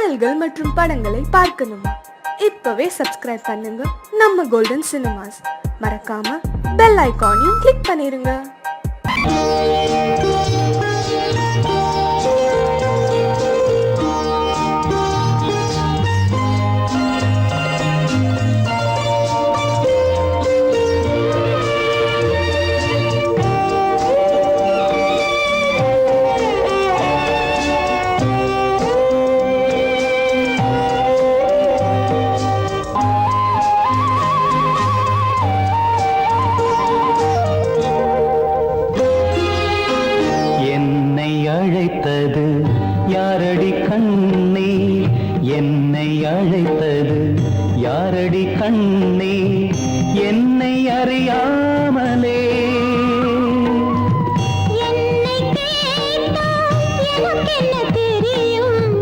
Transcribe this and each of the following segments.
பாடல்கள் மற்றும் படங்களை பார்க்கணுமா? இப்பவே சப்ஸ்கிரைப் பண்ணுங்க நம்ம கோல்டன் சினிமாஸ். மறக்காம பெல் ஐகானையும் கிளிக் பண்ணிருங்க. அழைத்தது யாரடி கண்ணே, என்னை அழைத்தது யாரடி கண்ணே, என்னை அறியாமலே. என்னை கேட்டால் எனக்கென்ன தெரியும்,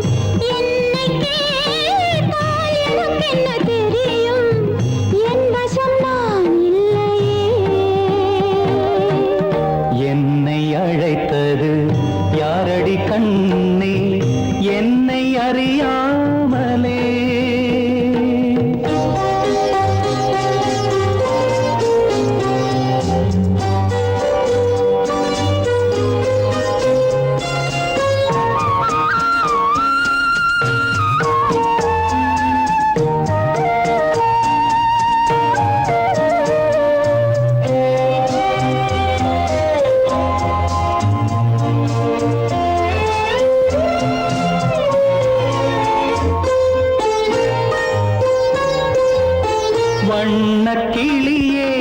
என்னை கேட்டால் எனக்கென்ன தெரியும், என் வசம் நான் இல்லையே. என்னை அழைத்தது யாரடி கண்ணே, என்னை அறியாமலே. வண்ணக்கிளியே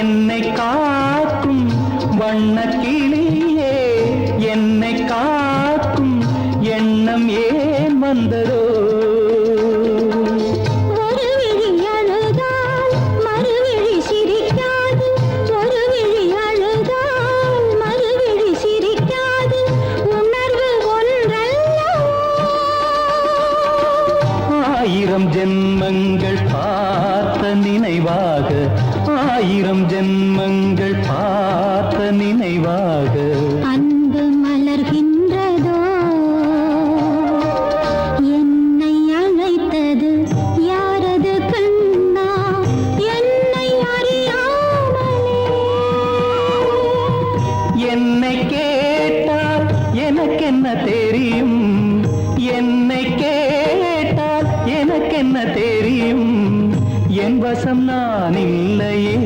என்னை காக்கும், வண்ணக்கிளியே என்னை காக்கும் எண்ணம் ஏன் வந்ததோ? ஒரு விழி அழுதால் மறுவிழி சிரிக்காது, ஒரு விழி அழுதால் மறுவிழி சிரிக்காது, உணர்வு ஒன்றல்லவோ. ஆயிரம் ஜென்மங்கள் பார்த்த நினைவாக, ஆயிரம் ஜென்மங்கள் பார்த்த நினைவாக அன்பு மலர்கின்றதோ. என்னை அழைத்தது யாரது கண்ணா, என்னை அறியாமலே. என்னை கேட்டால் எனக்கென்ன தெரியும், என்னை கேட்டால் எனக்கென்ன தெரியும், என் வசம் நான் இல்லையே.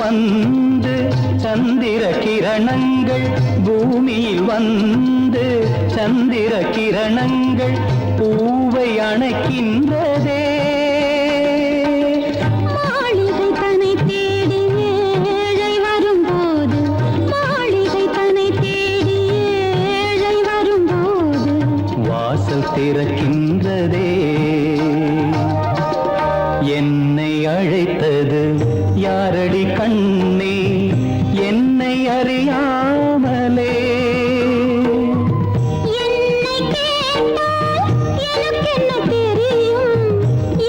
வந்து சந்திர கிரணங்கள், பூமியில் வந்து சந்திர கிரணங்கள் பூவை அணைக்கின்றதே. மாளிகை தன்னை தேடி ஏழை வரும்போது, மாளிகை தன்னை தேடி ஏழை வரும்போது வாசல் திறக்கின்றதே. என்னை அழைத்தது யாரடி கண்ணே, என்னை அறியாமலே. என்னை கேட்டால் எனக்கென்ன தெரியும்,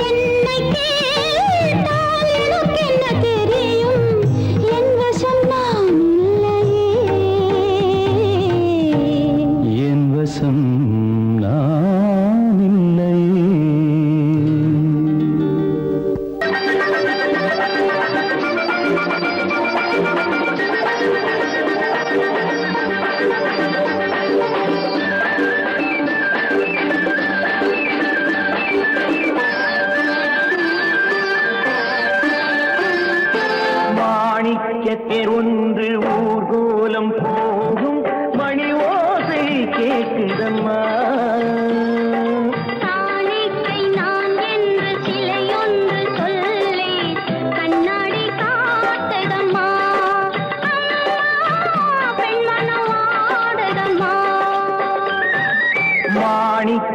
என்னை கேட்டால் எனக்கென்ன தெரியும், என் வசம் நான் இல்லையே. என் வசம் நான் இல்லையே.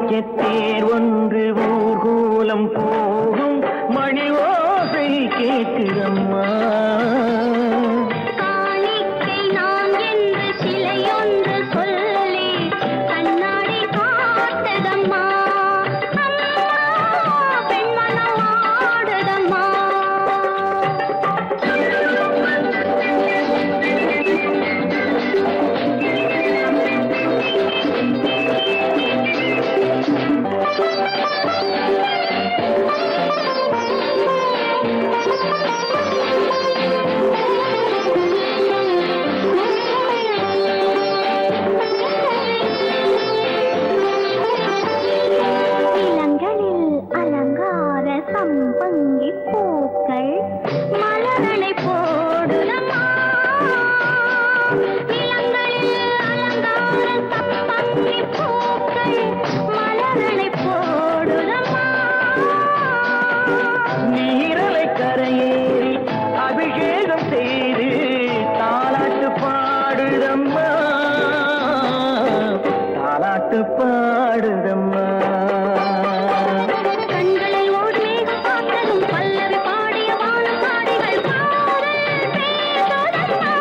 தேர் ஒன்று ஊர்கோலம் போகும் மணி ஓசை கேட்கிறம்மா. காணிக்கை நான் என்று சிலையொன்று சொல்லி கண்ணாடி காட்டுதம்மா. பெண்மனம் ஆடுதம்மா. இளங்களில் அலங்கார சம்பங்கி பூக்கள் மலரனை போடுதம்மா. இளங்களில் அலங்கார சம்பங்கி பூக்கள் மலரனை போடுதம்மா. நீரலை கரையேறி அபிஷேகம் செய்து தாலாட்டு பாடுதம்மா. தாலாட்டு பாடுதம்மா. கண்களில் ஓடி மேகம் பார்த்ததும் பல்லவி பாடிய வானப்பாடிகள் பாடல் பேசுதம்மா.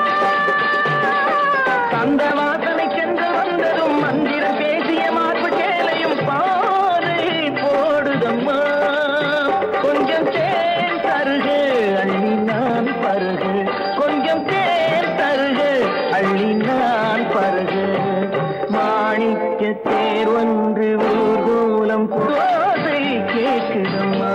அந்த வாசனை சென்று வந்ததும் மந்திரம் பேசிய மார்பு சேலையும் பாறை போடுதம்மா. கொஞ்சம் தேன் தருகு அள்ளி நான் பருகு. கொஞ்சம் தேன் தருகு அள்ளி நான் பருகு. மாணிக்க தேர் ஒன்று ஊர்கோலம் போதை கேட்குதம்மா.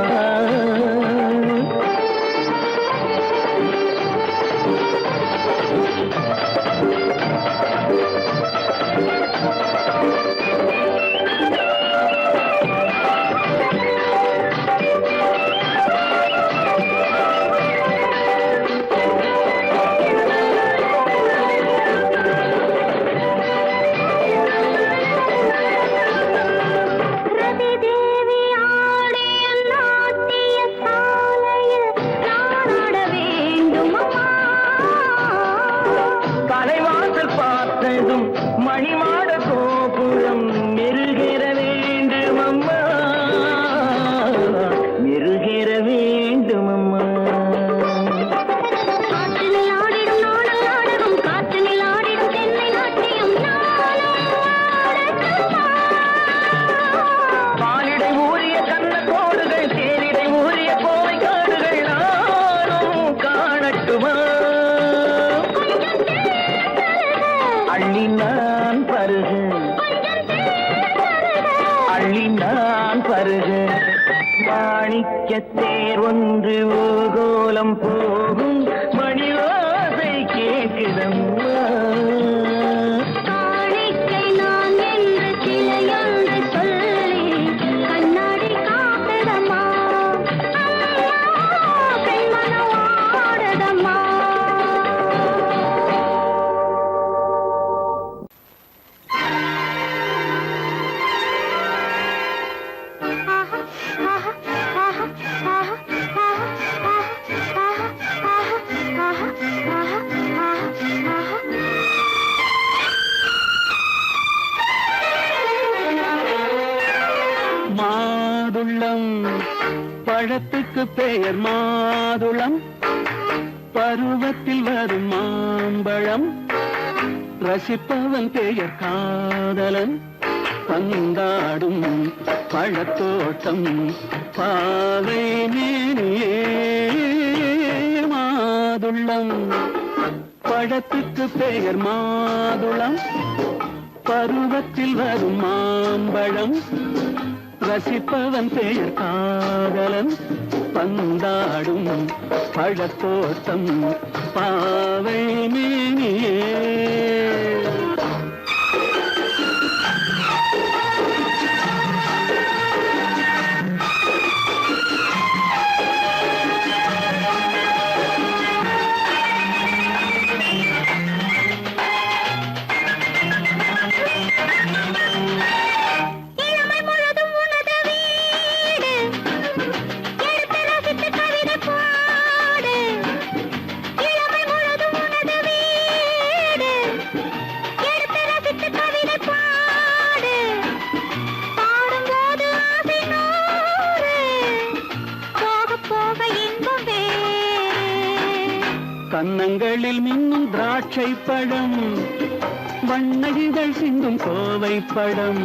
ரதி தேவி ஆடிய நாட்டிய சாலையில் நாடாட வேண்டுமம்மா. கலைவாசல் பார்த்ததும் மணிமாட கோபுரம் மெருகிற வேண்டுமம்மா. மெருகிற வேண்டுமம்மா. காற்றினில் ஆடிடும் நாடல் நாடகம் காற்றினில் ஆடிடும் தென்னை நாட்டியம் நானும் ஆடட்டுமா. பாலிடை ஊறிய கண்ண கோடுகள் தேனிடை ஊறிய கோவை காடுகள் நானும் காணட்டுமா. அள்ளி நான் பருகு அள்ளி நான் பருகு. மாணிக்க தேர் ஒன்று ஊர்கோலம் போகும் மணி ஓசை கேட்குதம்மா. காணிக்கை நான் என்று சிலையொன்று சொல்லி கண்ணாடி காட்டுதம்மா. பெண்மனம் ஆடுதம்மா. மாதுளம் பழத்துக்கு பெயர் மாதுளம். பருவத்தில் வரும் மாம்பழம். ரசிப்பவன் பெயர் காதலன். பந்தாடும் பழத்தோட்டம் பாவை மேனியே. மாதுளம் பழத்துக்கு பெயர் மாதுளம். பருவத்தில் வரும் மாம்பழம். ரசிப்பவன் பெயர் காதலன். பந்தாடும் பழத்தோட்டம் பாவை மேனியே. இளமை முழுதும் உனது வீடு எடுத்து ரசித்து கவிதை பாடு. இளமை முழுதும் உனது வீடு கன்னங்களில் மின்னும் திராட்சை பழம், வண்ண இதழ் சிந்தும் கோவை பழம்,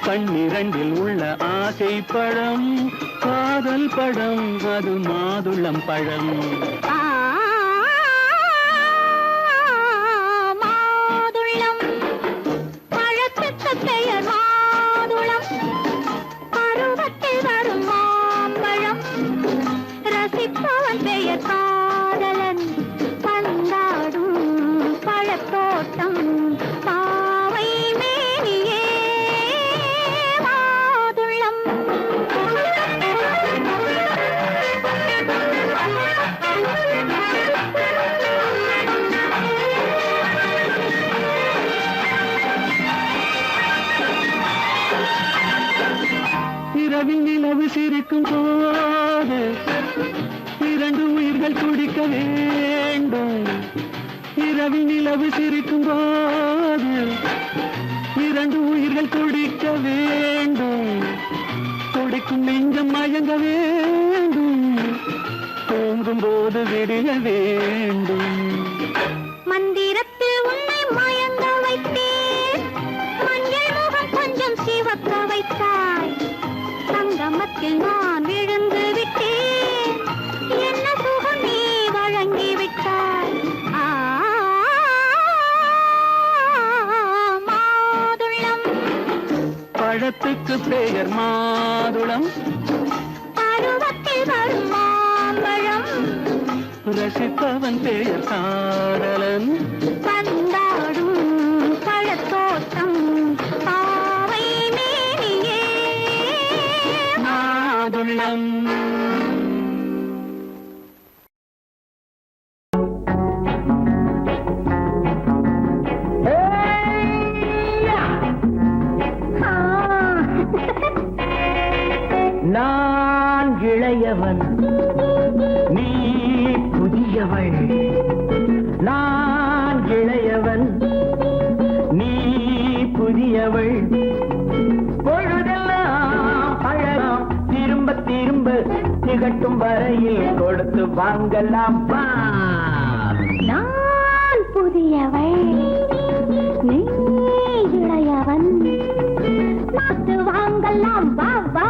கண்ணிரண்டில் உள்ள ஆசை பழம், காதல் பழம், அது மாதுளம் பழம். மாதுளம் பழத்துக்கு பெயர் மாதுளம், பருவத்தில் வரும் மாம்பழம், ரசிப்பவன் பெயர் காதலன், பந்தாடும் பழத்தோட்டம், பாவை மேனியே மாதுளம். இரவில் நிலவு சிரிக்கும் போது இரண்டு உயிர்கள் குடிக்க வேண்டும். இரவில் நிலவு சிரிக்கும் போது இரண்டு உயிர்கள் குடிக்க வேண்டும். துடிக்கும் நெஞ்சம் மயங்க வேண்டும், தூங்கும் போது விடிய வேண்டும். மந்திரத்தில் உன்னை மயங்க வைத்தேன், மஞ்சள் முகம் கொஞ்சம் சிவக்க வைத்தாய், சங்கமத்தில் நான் விழுந்து விட்டேன், என்ன சுகம் நீ வழங்கி விட்டாய். மாதுளம் பழத்துக்கு பெயர் மாதுளம், பருவத்தில் வரும் மாம்பழம், ரசிப்பவன் பெயர் காதலன், பந்தாடும் பழத்தோட்டம், பாவை மேனியே மாதுளம். நான் இளையவன், நீ புதியவள். நான் இளையவன், நீ புதியவள். பொழுதெல்லாம் பழகம் திரும்ப திரும்ப திகட்டும் வரையில் கொடுத்து வாங்கலாம் வா. நான் புதியவள், நீ இளையவன், பார்த்து வாங்கலாம் வா வா.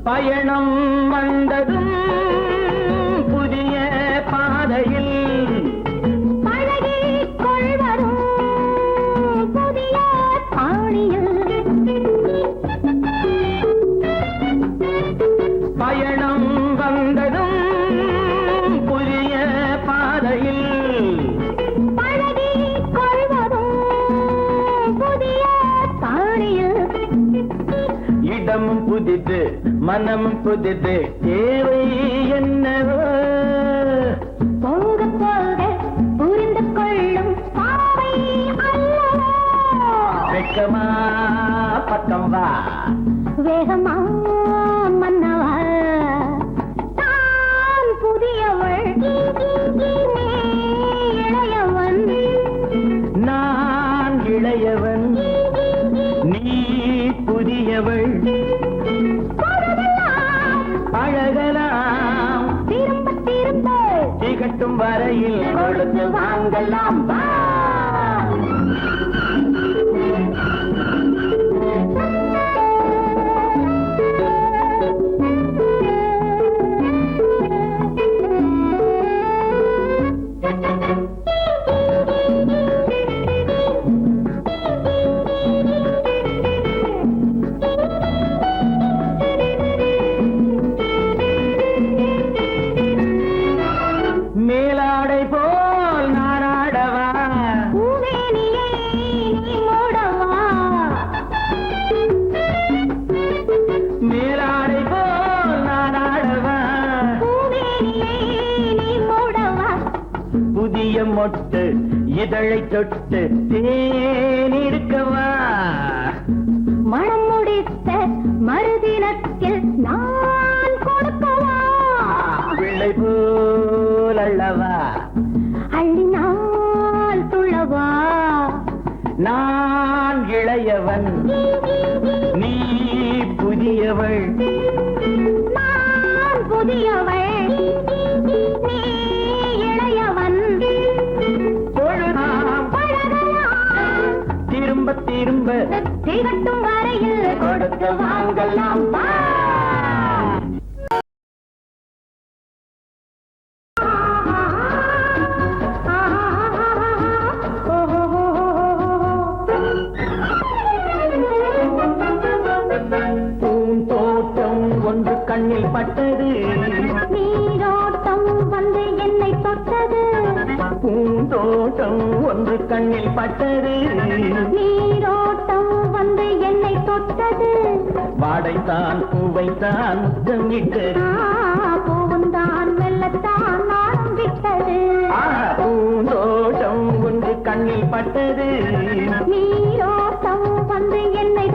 பயணம் வந்ததும் புதிய பாதையில் பழகிக் கொள்வதும் புதிய பாணியில். பயணம் வந்ததும் புதிய பாதையில் பழகிக் கொள்வதும் புதிய பாணியில். இடமும் புதிது மனமும் புதிது, தேவை என்னவோ போக போக புரிந்து கொள்ளும் பாவை அல்லவோ. வெட்கமா பக்கம் வா. வேகமா மன்னவா, நான் புதியவள், நீ இளையவன். நான் இளையவன், நீ புதியவள். பழகலாம் திரும்ப திரும்ப திகட்டும் வரையில் கொடுத்து வாங்கலாம் வா. மேலாடை போல் நாராடவா, பூவேனியை நீ மூடவா. மேலாடை போல் நாராடவா, பூவேனியை நீ மூடவா. புதிய மொட்டு இதழை தொட்டு தேனிருக்கவா. மனம் முடித்த மறுதினத்தில் நான் கொடுக்கவா. பிள்ளை போல் அல்லவா நான் இளையவன் நீ புதியவள் நான் புதியவள் நீ இளையவன் பொழுதாம் பழகலாம் திரும்ப திரும்ப திகட்டும் வரையில் கொடுத்து வாங்கலாம் வா. பூந்தோட்டம் ஒன்று கண்ணில் பட்டது நீரோட்டம் வந்து என்னை தொட்டது பூந்தோட்டம் ஒன்று கண்ணில் பட்டது நீரோட்டம் வந்து என்னை தொட்டது வாடைத்தான் பூவைத்தான் முத்தம் இட்டது பூவும் தான் மெல்லத்தான் நானும் விட்டது பூந்தோட்டம் ஒன்று கண்ணில் பட்டது நீரோட்டம் வந்து என்னை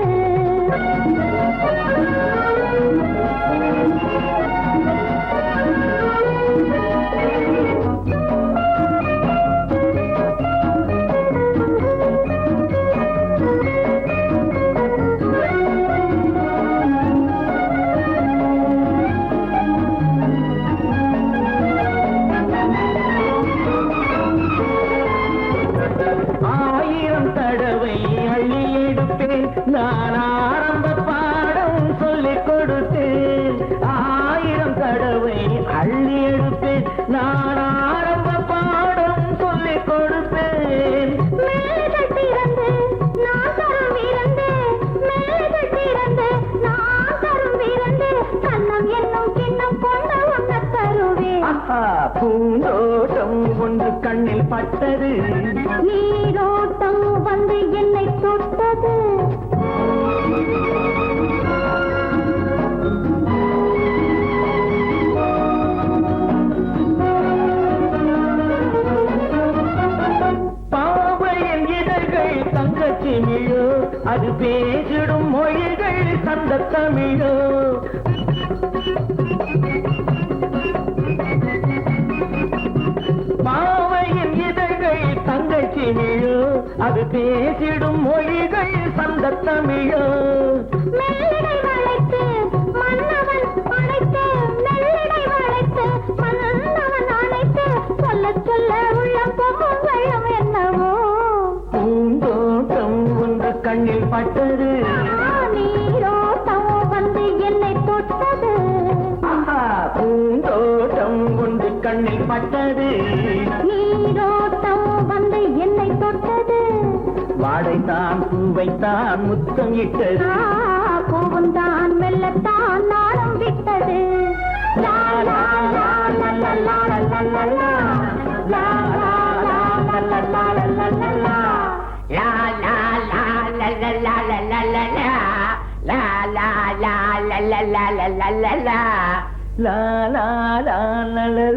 ஆயிரம் தடவை அள்ளி எடுப்பேன் நான் ஆரம்ப பாடம் சொல்லிக் கொடுத்தேன் ஆயிரம் தடவை அள்ளி எடுப்பேன் நான் ஆரம்ப பாடம் சொல்லிக் கொடுப்பேன் மேல்கள் திறந்து நான் தரும் விருந்து மேல்கள் திறந்து நான் தரும் விருந்து கண்ணம் என்னும் கிண்ணம் கொண்டு உண்ண தருவேன் பூந்தோட்டம் ஒன்று கண்ணில் பட்டது நீரோட்டம் வந்து என்னை தொட்டது பாவையின் இதழ்கள் தங்கச்சி மிழோ அது பேசிடும் மொழிகள் சந்த தமிழோ பாவையின் இதழ்கள் தங்கச்சி மிழோ அது பேசிடும் மொழிகள் சந்த தமிழோ மெல்லிடை வளைத்து மன்னவன் அணைத்து மெல்லிடை வளைத்து மன்னவன் அணைத்து சொல்ல சொல்ல உள்ளம் பொங்கும் வெள்ளம் என்னவோ பூந்தோட்டம் ஒன்று கண்ணில் பட்டது நீரோட்டம் வந்து என்னை தொட்டது பூந்தோட்டம் ஒன்று கண்ணில் பட்டது நீரோட்டம் வந்து என்னை தொட்டது வாடைத்தான் பூவைத்தான் முத்தம் இட்டது பூவும் தான் மெல்லத்தான் நாளும் விட்டது லா லா லா லா லா லா லா லா லா. லா லா லா லா லா லா லா லா லா. லா லா லா லா லா லா லா லா லா லா. லா லா லா லா லா லா லா லா லா லா. லா லா லா லா லா.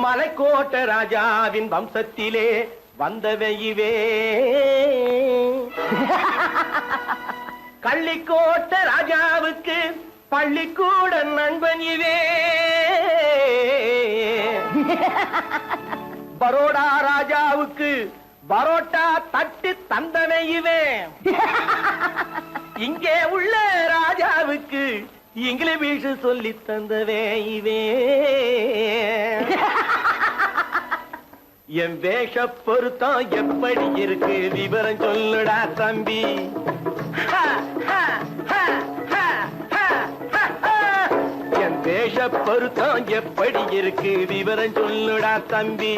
மலைக்கோட்ட ராஜாவின் வம்சத்திலே வந்தவையுவே கள்ளிக்கோட்ட ராஜாவுக்கு பள்ளிக்கூட நண்பன் இவே பரோடா ராஜாவுக்கு பரோட்டா தட்டு தந்தனை இவே இங்கே உள்ள ராஜாவுக்கு இங்கிலீஷ் சொல்லி தந்தவே இவே என் வேஷ பொருத்தம் எப்படி இருக்கு விவரம் சொல்லுடா தம்பி என் வேஷ பொருத்தம் எப்படி இருக்கு விவரம் சொல்லுடா தம்பி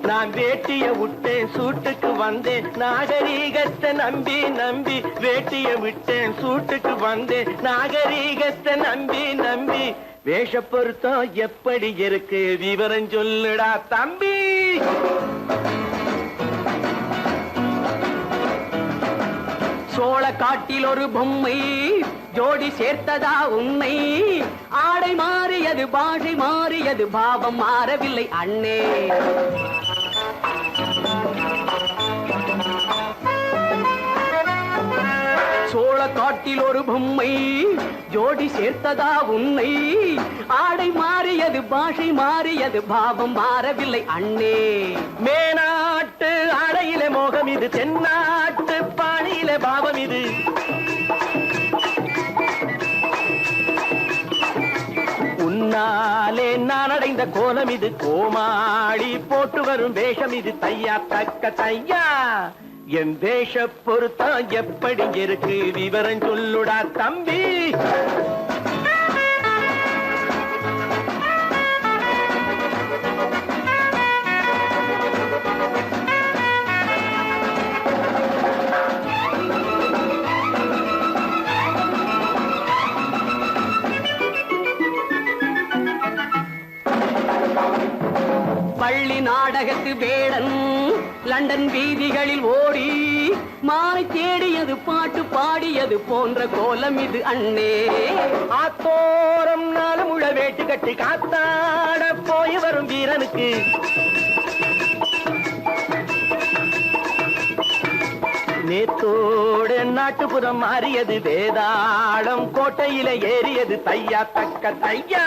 நான் வேட்டிய விட்டேன் சூட்டுக்கு வந்தேன் நாகரீகத்தை நம்பி நம்பி வேட்டிய விட்டேன் சூட்டுக்கு வந்தேன் நாகரீகத்தை நம்பி நம்பி வேஷ பொருத்தம் எப்படி இருக்கு விவரம் சொல்லுடா தம்பி சோழ காட்டில் ஒரு பொம்மை ஜோடி சேர்த்ததா உண்மை ஆடை மாறியது பாஷை மாறியது பாவம் மாறவில்லை அண்ணே சோழ காட்டில் ஒரு பொம்மை ஜோடி சேர்த்ததா உன்னை ஆடை மாறியது பாஷை மாறியது பாவம் மாறவில்லை அண்ணே மேனாட்டு ஆடையிலே மோகம் இது தென்னாட்டு பாணியிலே பாவம் இது உன்னாலே நான் அடைந்த கோலம் இது கோமாளி போட்டு வரும் வேஷம் இது தையா தக்க தையா என் வேஷ பொருத்தம் எப்படி இருக்கு விவரம் சொல்லுடா தம்பி பள்ளி நாடகத்து வேடன் லண்டன் வீதிகளில் ஓடி மாலை தேடியது பாட்டு பாடியது போன்ற கோலம் இது அண்ணே ஆத்தோரம் நாலு முழ வேட்டு கட்டி காத்தாட போய் வரும் வீரனுக்கு நேத்தோடு நாட்டுப்புறம் மாறியது வேதாளம் கோட்டையில ஏறியது தையா தக்க தையா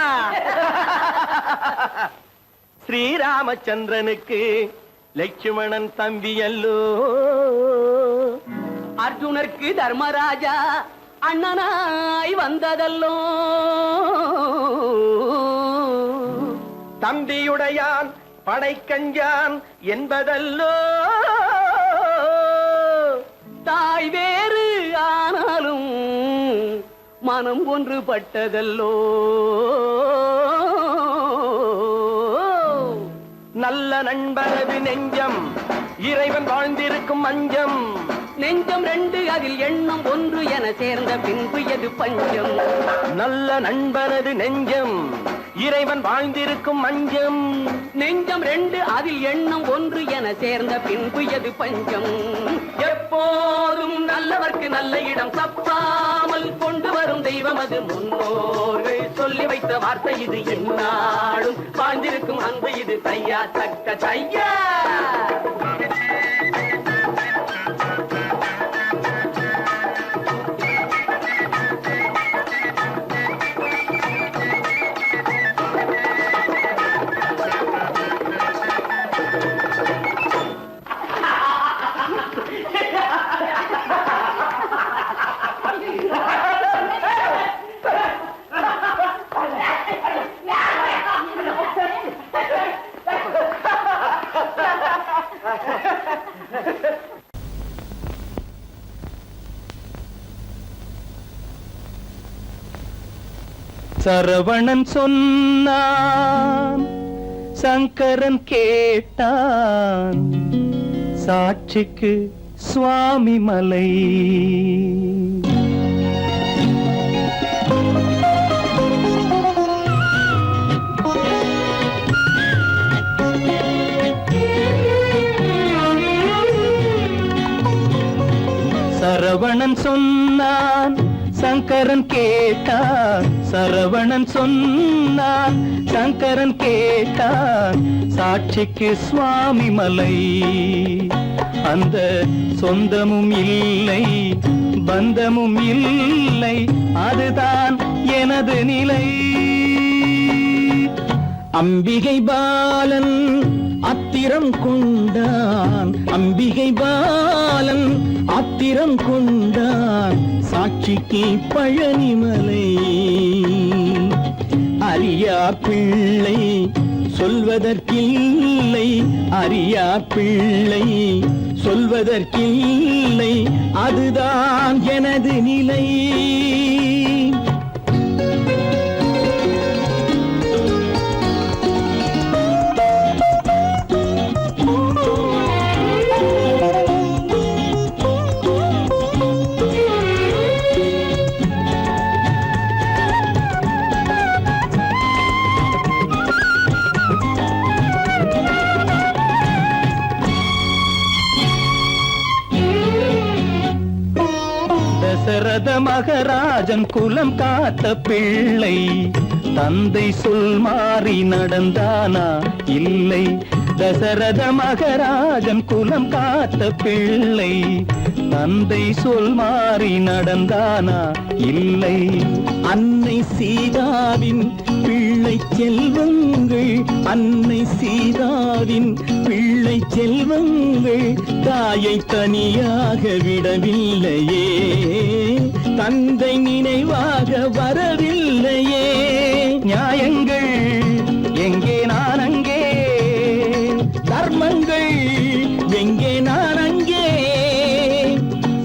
ஸ்ரீராமச்சந்திரனுக்கு லட்சுமணன் தம்பி அல்லோ அர்ஜுனருக்கு தர்மராஜா அண்ணனாய் வந்ததல்லோ தம்பியுடையான் படைக்கஞ்சான் என்பதல்லோ தாய் வேறு ஆனாலும் மனம் ஒன்றுபட்டதல்லோ நல்ல நண்பனது நெஞ்சம் இறைவன் வாழ்ந்திருக்கும் மஞ்சம் நெஞ்சம் ரெண்டு அதில் எண்ணம் ஒன்று என சேர்ந்த பின்பு எது பஞ்சம் நல்ல நண்பனது நெஞ்சம் இறைவன் வாழ்ந்திருக்கும் மஞ்சம் நெஞ்சம் ரெண்டு அதில் எண்ணம் ஒன்று என சேர்ந்த பின்பு எது பஞ்சம் எப்போதும் நல்லவர்க்கு நல்ல இடம் தப்பாமல் கொண்டு வரும் தெய்வம் அது முன்னோர்கள் சொல்லி வைத்த வார்த்தை இது என்னாலும் வாழ்ந்திருக்கும் அன்பு இது தையா தக்க தையா சரவணன் சொன்னான் சங்கரன் கேட்டான் சாட்சிக்கு சுவாமி மலை சரவணன் சொன்னான் சங்கரன் கேட்டான் சரவணன் சொன்னான் சங்கரன் கேட்டான் சாட்சிக்கு சுவாமி மலை அந்த சொந்தமும் இல்லை பந்தமும் இல்லை அதுதான் எனது நிலை அம்பிகை பாலன் அத்திரம் கொண்டான் அம்பிகை பாலன் ஆத்திரம் கொண்டான் சாட்சிக்கு பழனிமலை அறியா பிள்ளை சொல்வதற்கில்லை அறியா பிள்ளை சொல்வதற்கில்லை அதுதான் எனது நிலை தசரத மகராஜன் குலம் காத்த பிள்ளை தந்தை சொல் மாறி நடந்தானா இல்லை தசரத மகராஜன் குலம் காத்த பிள்ளை தந்தை சொல் மாறி நடந்தானா? இல்லை. அன்னை சீதாவின் பிள்ளை செல்வங்கள், அன்னை சீதாவின் பிள்ளை செல்வங்கள் தாயை தனியாக விடவில்லையே, தந்தை நினைவாக வரவில்லையே. நியாயங்கள் எங்கே நான் அங்கே, தர்மங்கள் எங்கே நான் அங்கே.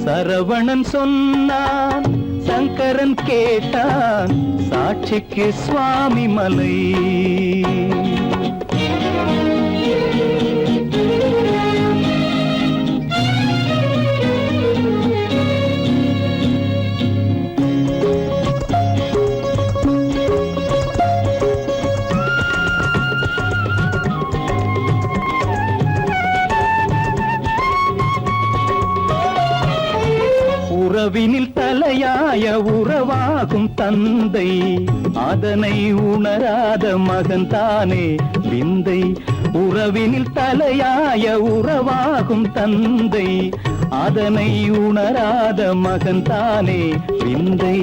சரவணன் சொன்னான், சங்கரன் கேட்டான், சாட்சிக்கு சுவாமி மலை. உறவினில் தலையாய உறவாகும் தந்தை, அதனை உணராத மகன் தானே விந்தை. உறவினில் தலையாய உறவாகும் தந்தை, அதனை உணராத மகன் தானே விந்தை.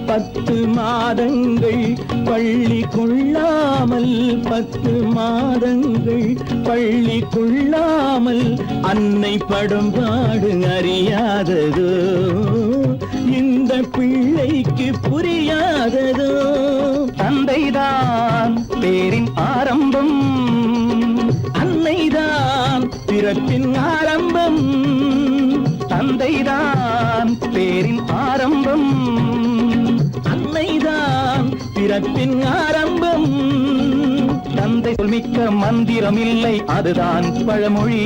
10 மாதங்கள் பள்ளி கொள்ளாமல், 10 மாதங்கள் பள்ளி கொள்ளாமல் அன்னை படும் பாடு அறியாததோ, இந்த பிள்ளைக்கு புரியாததோ. தந்தைதான் பேரின் ஆரம்பம், அன்னைதான் பிறப்பின் ஆரம்பம். தந்தைதான் பேரின் ஆரம்பம், அன்னைதான் பிறப்பின் ஆரம்பம். தந்தை சொல்மிக்க மந்திரம் இல்லை, அதுதான் பழமொழி.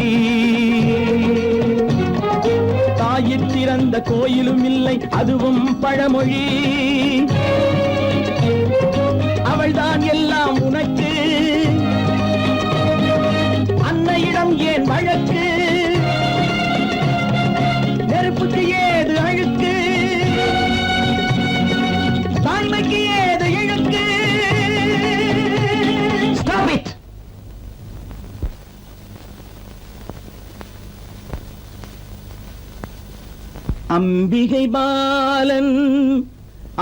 தாயிற் திறந்த கோயிலும் இல்லை, அதுவும் பழமொழி. அவள்தான் எல்லாம் உனக்கு, அன்னையிடம் ஏன் வழக்கு? நெருப்புக்கு ஏது அழுக்கு, தாய்மைக்கு ஏது இழுக்கு? Stop it! அம்பிகை பாலன்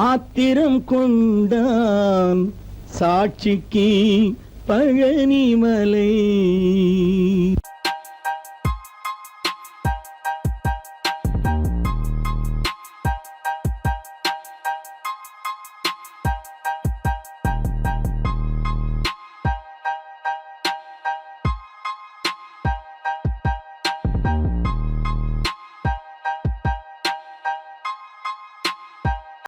ஆத்திரம் கொண்டான், சாட்சிக்கு பழனிமலை.